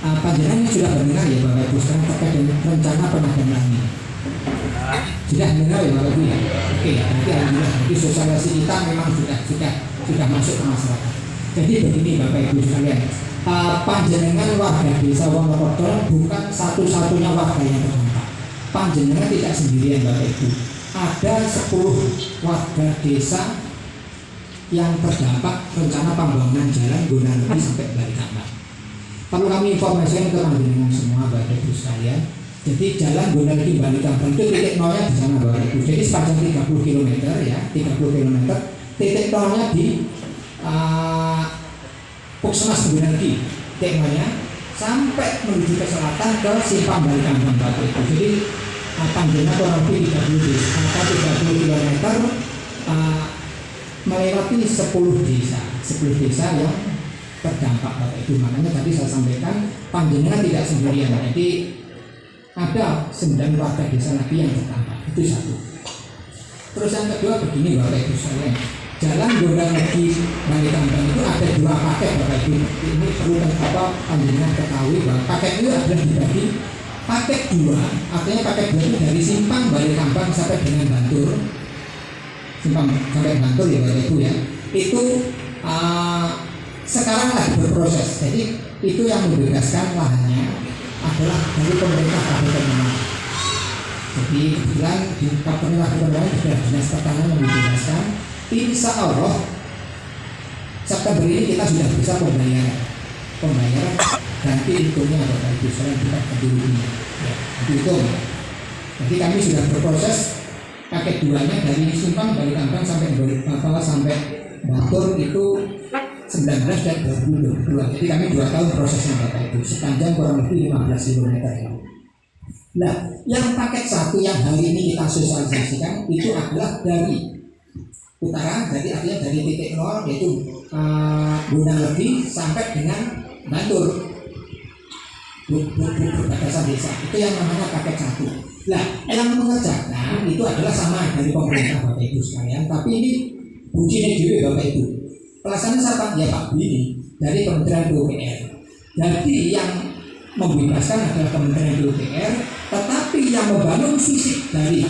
Panjenengan sudah mendengar ya Bapak Ibu sekarang terkait dengan rencana pemadaman ini. Sudah mendengar ya Bapak Ibu ya? Oke, nanti alhamdulillah jadi sosialisasi kita memang sudah masuk ke masyarakat. Jadi begini Bapak Ibu sekalian, panjenengan warga desa Wonorejo bukan satu-satunya warga yang terdampak. Panjenengan tidak sendirian Bapak Ibu. Ada 10 warga desa yang terdampak rencana pembangunan jalan Gonalegi sampai Balikambang. Perlu kami informasikan ke panjenengan semua Bapak Ibu sekalian. Jadi jalan Gonalegi Balikambang itu titik nolnya di sana Bapak Ibu. Jadi sepanjang 30 km ya, 30 km. Titik nolnya di Puskesmas Gonalegi. Titik nolnya sampai menuju ke selatan ke Simpang Balikambang Bapak Ibu. Jadi panjangnya kurang lebih 30 km melewati 10 desa yang terdampak Bapak Ibu. Makanya tadi saya sampaikan panjenengan tidak sendirian. Jadi ada 9 warga desa lagi yang terdampak. Itu satu. Terus yang kedua begini Bapak Ibu sekalian, jalan Gonalegi Balikambang itu ada 2 paket Bapak Ibu. Ini perlu panjenengan ketahui bahwa paket itu ada dibagi. Paket 2, artinya paket 2 itu dari Simpang Balikambang sampai dengan Bantul. Simpang sampai Bantul ya Bapak Ibu ya. Itu sekarang lagi berproses. Jadi itu yang membebaskan lahannya adalah dari pemerintah Kabupaten Malang. Jadi kebetulan di Kabupaten Malang sudah dinas pertanian yang membebaskan. Insya Allah September ini kita sudah bisa pembayaran ganti hitungnya Bapak Ibu sekalian kita kedulunya ya, dihitung. Jadi kami sudah berproses paket 2-nya dari Simpang Balikambang sampai Bantul itu 19 dan 2022. Jadi kami 2 tahun prosesnya Bapak Ibu, sepanjang kurang lebih 15 km. Nah, yang paket 1 yang hari ini kita sosialisasikan itu adalah dari utara, jadi artinya dari titik 0 yaitu Gonalegi sampai dengan Bantul. Berbatasan desa itu yang namanya paket 1. Nah, yang mengerjakan itu adalah sama dari pemerintah Bapak Ibu sekalian, tapi ini bujinya juga Bapak Ibu. Pelaksana siapa? Ya Pak Bini dari Kementerian PUPR. Jadi yang membebaskan adalah Kementerian PUPR, tetapi yang membangun fisik dari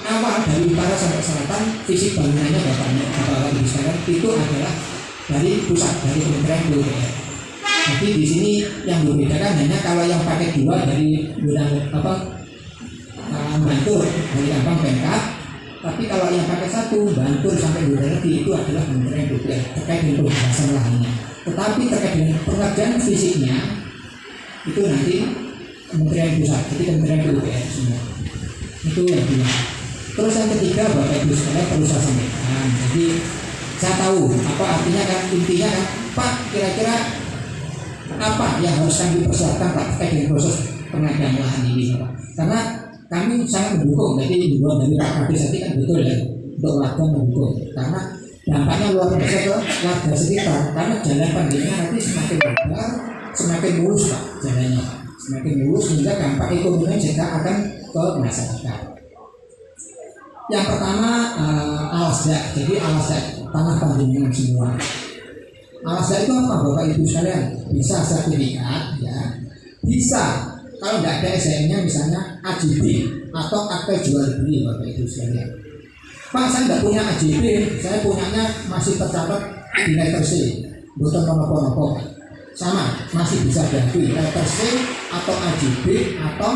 awal dari utara sampai selatan, fisik bangunannya Bapak Ibu sekalian itu adalah dari pusat, dari Kementerian PUPR. Jadi di sini yang membedakan hanya kalau yang paket 2 dari Bantul dari Kampang Pemkab, tapi kalau yang paket 1 Bantul sampai Gonalegi itu adalah Kementerian PUPR terkait dengan pembahasan lahannya. Tetapi terkait dengan pengerjaan fisiknya itu nanti Kementerian Pusat, jadi Kementerian PUPR semua. Itu yang kedua. Terus yang ketiga Bapak Ibu sekalian perlu saya sampaikan. Jadi saya tahu apa artinya kan, intinya kan Pak kira-kira apa yang harus kami persiapkan Pak terkait dengan proses pengadaan lahan ini Pak. Karena kami sangat mendukung, jadi himbuan dari Pak Kadis tadi kan betul ya untuk warga mendukung karena dampaknya luar biasa ke warga sekitar. Karena jalan panjangnya nanti semakin lebar, semakin mulus Pak jalannya, semakin mulus sehingga dampak ekonominya juga akan ke masyarakat. Yang pertama alasdak, jadi alasdak tanah panjenengan semua. Alasdak itu apa Bapak Ibu sekalian? Bisa sertifikat ya, bisa kalau tidak ada SDM-nya misalnya AJB atau akte jual beli Bapak Ibu sekalian. Pak saya tidak punya AJB, saya punyanya masih tercatat di letter C, bukan nopo-nopo. Sama, masih bisa diakui letter C atau AJB atau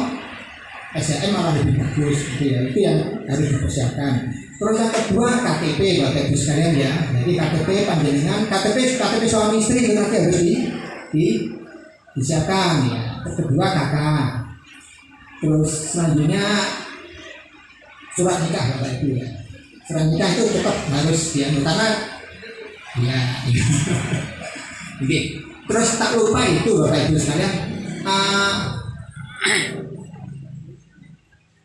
SDM malah lebih bagus gitu ya. Itu yang harus dipersiapkan. Terus yang kedua KTP Bapak Ibu sekalian ya. Jadi KTP panjenengan, KTP suami istri itu nanti harus disiapkan ya. Kedua KK. Terus selanjutnya surat nikah Bapak Ibu ya. Surat nikah itu tetap harus diambil karena ya. Oke. Terus tak lupa itu Bapak Ibu sekalian.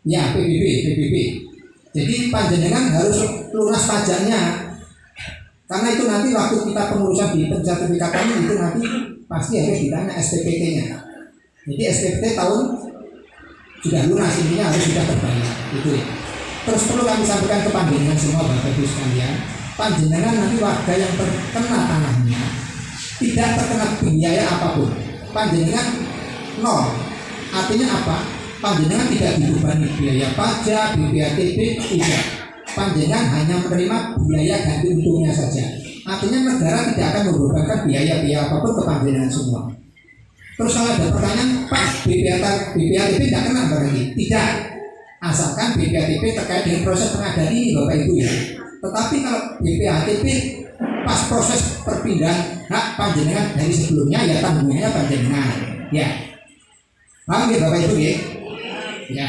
Ya PBB. Jadi panjenengan harus lunas pajaknya. Karena itu nanti waktu kita pengurusan di pensertifikatan itu nanti pasti harus ditanya SPPT-nya. Jadi SPPT tahun sudah lunas, intinya harus sudah terbayar itu ya. Terus perlu kami sampaikan ke panjenengan semua Bapak Ibu sekalian, panjenengan nanti warga yang terkena tanahnya tidak terkena biaya apapun. panjenengan nol. Artinya apa? Panjenengan tidak dibebani biaya pajak, BPATB, tidak. Panjenengan hanya menerima biaya ganti untungnya saja. Artinya negara tidak akan membebankan biaya-biaya apapun ke panjenengan semua. Terus kalau ada pertanyaan, Pak, BPATB tidak kena berarti? Tidak. Asalkan BPATB terkait dengan proses pengadaan ini Bapak Ibu ya. Tetapi kalau BPATB pas proses perpindahan hak panjenengan dari sebelumnya ya tanggungannya panjenengan. Ya. Paham ya Bapak Ibu ya? Ya.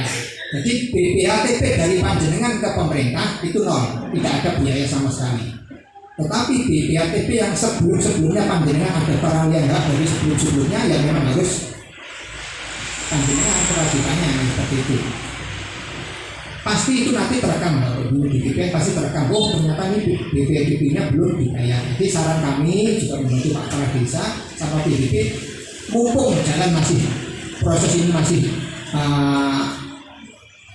Jadi BPATB dari panjenengan ke pemerintah itu nol, tidak ada biaya sama sekali. Tetapi BPATB yang sebelum-sebelumnya panjenengan ada peralihan hak dari sebelum-sebelumnya yang memang harus panjenengan kewajibannya seperti itu. Pasti itu nanti terekam Bapak Ibu di BPN pasti terekam. Oh ternyata ini BPATB-nya belum dibayar. Jadi saran kami juga membantu Pak Kepala Desa sama PDP, mumpung jalan masih proses ini masih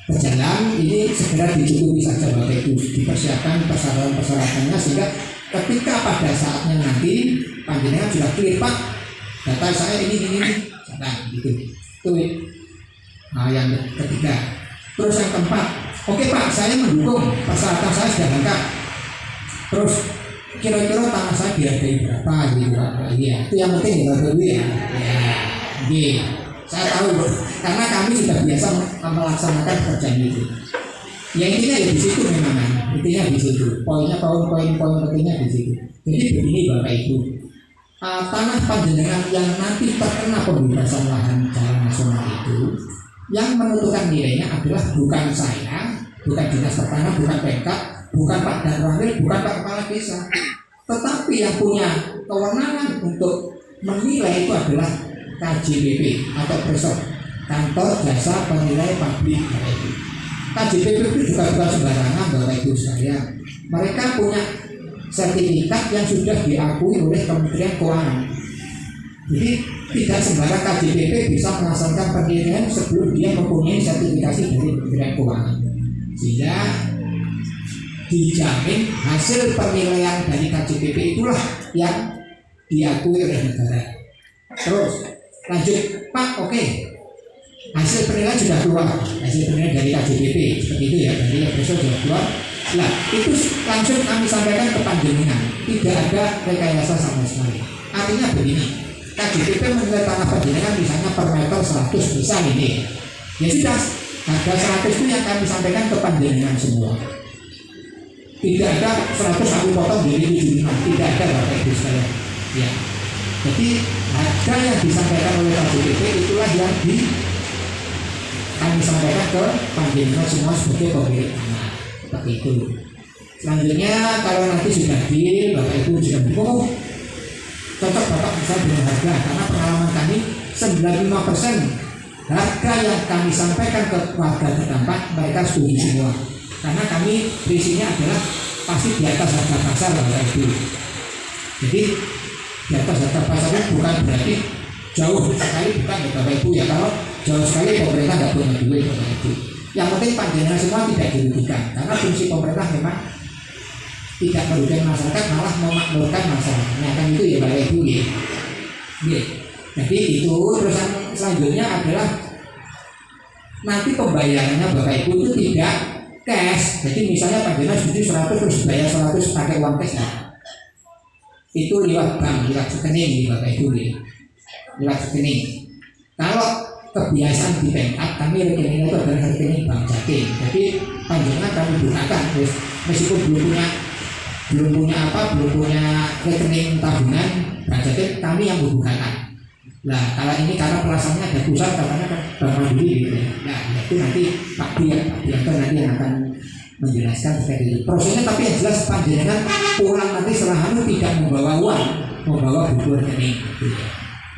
berjalan, ini segera dicukupi saja Bapak Ibu, dipersiapkan persyaratan-persyaratannya sehingga ketika pada saatnya nanti panjenengan sudah clear Pak, data saya ini nah, gitu. Itu yang ketiga. Terus yang keempat, oke Pak, saya mendukung persyaratan saya sudah lengkap. Terus kira-kira tanah saya dihargai berapa gitu Pak? Iya, itu yang penting ya Bapak Ibu ya. Ya, gitu. Saya tahu karena kami sudah biasa melaksanakan pekerjaan itu. Ya intinya ya di situ memang, intinya di situ. Poinnya poin pentingnya di situ. Jadi begini Bapak Ibu, tanah panjenengan yang nanti terkena pembebasan lahan jalan nasional itu, yang menentukan nilainya adalah bukan saya, bukan dinas pertanian, bukan Pemkab, bukan Pak Danramil, bukan Pak Kepala Desa, tetapi yang punya kewenangan untuk menilai itu adalah KJPP atau Presor, Kantor Jasa Penilai Publik Bapak Ibu. KJPP itu juga bukan sembarangan Bapak Ibu sekalian. Mereka punya sertifikat yang sudah diakui oleh Kementerian Keuangan. Jadi tidak sembarang KJPP bisa melaksanakan penilaian sebelum dia mempunyai sertifikasi dari Kementerian Keuangan. Sehingga dijamin hasil penilaian dari KJPP itulah yang diakui oleh negara. Terus lanjut Pak, oke. Hasil penilaian sudah keluar, hasil penilaian dari KJPP seperti itu ya, dari Presor sudah keluar. Nah itu langsung kami sampaikan ke panjenengan, tidak ada rekayasa sama sekali. Artinya begini, KJPP menilai tanah panjenengan misalnya per meter 100 misal ini, ya sudah harga 100 itu yang kami sampaikan ke panjenengan semua. Tidak ada 100 aku potong jadi 75, tidak ada Bapak Ibu sekalian. Ya, jadi harga yang disampaikan oleh KJPP itulah yang kami sampaikan ke panjenengan semua sebagai pemilik tanah. Seperti itu. Selanjutnya kalau nanti sudah deal, Bapak Ibu sudah bingung, cocok Bapak bisa dengan harga karena pengalaman kami 95% harga yang kami sampaikan ke warga terdampak mereka setuju semua karena kami prinsipnya adalah pasti di atas harga pasar Bapak Ibu. Jadi di atas harga pasar itu bukan berarti jauh sekali, bukan ya Bapak Ibu ya. Kalau jauh sekali pemerintah tidak punya duit Bapak Ibu. Yang penting panjenengan semua tidak dirugikan karena fungsi pemerintah memang tidak merugikan masyarakat, malah memakmurkan masyarakat. Nah kan itu ya Bapak Ibu ya. Jadi itu. Terus yang selanjutnya adalah nanti pembayarannya Bapak Ibu itu tidak cash. Jadi misalnya panjenengan setuju 100 terus bayar 100 pakai uang cash ya. Itu lewat bank, lewat rekening Bapak Ibu ya. Lewat rekening. Kalau kebiasaan di Pemkab kami rekeningnya itu adalah rekening Bank Jatim. Jadi panjenengan kami gunakan terus meskipun belum punya rekening tabungan Bank Jatim, kami yang menggunakan. Nah kalau ini karena pelaksanaannya ada pusat katanya kan Bank Mandiri gitu ya. Nah itu nanti Pak Bianto nanti yang akan menjelaskan seperti itu prosesnya, tapi yang jelas panjenengan pulang nanti setelah tidak membawa uang, membawa buku rekening gitu ya.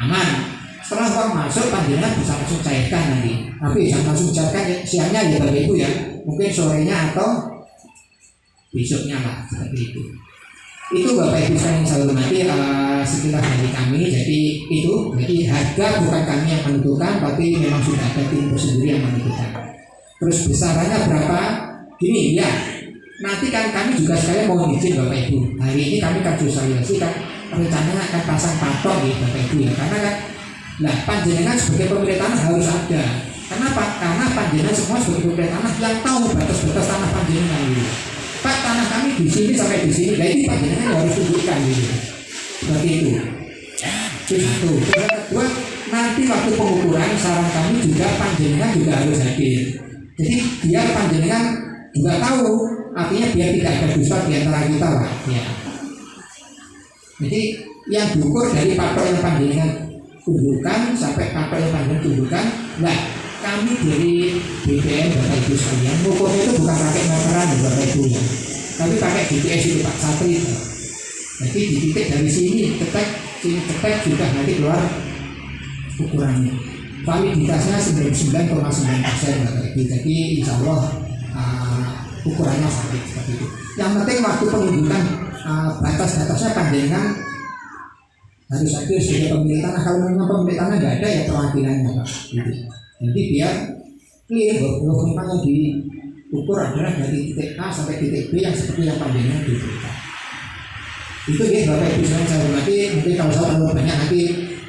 Aman. Setelah uang masuk panjenengan bisa langsung cairkan nanti, tapi jangan langsung cairkan siangnya ya Bapak Ibu ya, mungkin sorenya atau besoknya lah seperti itu. Itu Bapak Ibu yang saya hormati, sekilas dari kami. Jadi itu, jadi harga bukan kami yang menentukan, tapi memang sudah ada tim sendiri yang menentukan. Terus besarannya berapa? Gini ya, nanti kan kami juga sekalian mau izin Bapak Ibu. Hari ini kami kan sosialisasi kan rencananya akan pasang patok gitu Bapak Ibu ya, karena kan Nah, panjenengan sebagai pemilik tanah harus ada. Kenapa? Karena panjenengan semua sebagai pemilik tanah yang tahu batas-batas tanah panjenengan gitu. Pak, tanah kami di sini sampai di sini, nah ini panjenengan harus tunjukkan gitu. Seperti itu. Itu satu. Yang kedua, nanti waktu pengukuran saran kami juga panjenengan juga harus hadir. Jadi biar panjenengan juga tahu, artinya biar tidak ada dusta di antara kita lah. Ya. Jadi yang diukur dari patok yang panjenengan tunjukkan sampai patok yang panjenengan tunjukkan. Nah, kami dari BPN Bapak Ibu sekalian, ukurnya itu bukan pakai meteran Bapak Ibu ya, tapi pakai GPS itu Pak satelit. Jadi di titik dari sini cetek juga nanti keluar ukurannya. Validitasnya 99,9% Bapak Ibu. Jadi insya Allah ukurannya valid seperti itu. Yang penting waktu penunjukan batas-batasnya panjenengan harus hadir sebagai pemilik tanah. Kalau memang pemilik tanah nggak ada ya perwakilannya Pak. Gitu. Jadi biar clear bahwa yang diukur adalah dari titik A sampai titik B yang seperti yang panjenengan diberikan. Itu ya Bapak Ibu saya hormati. Nanti kalau saya terlalu banyak nanti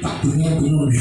Pak Dunia bingung.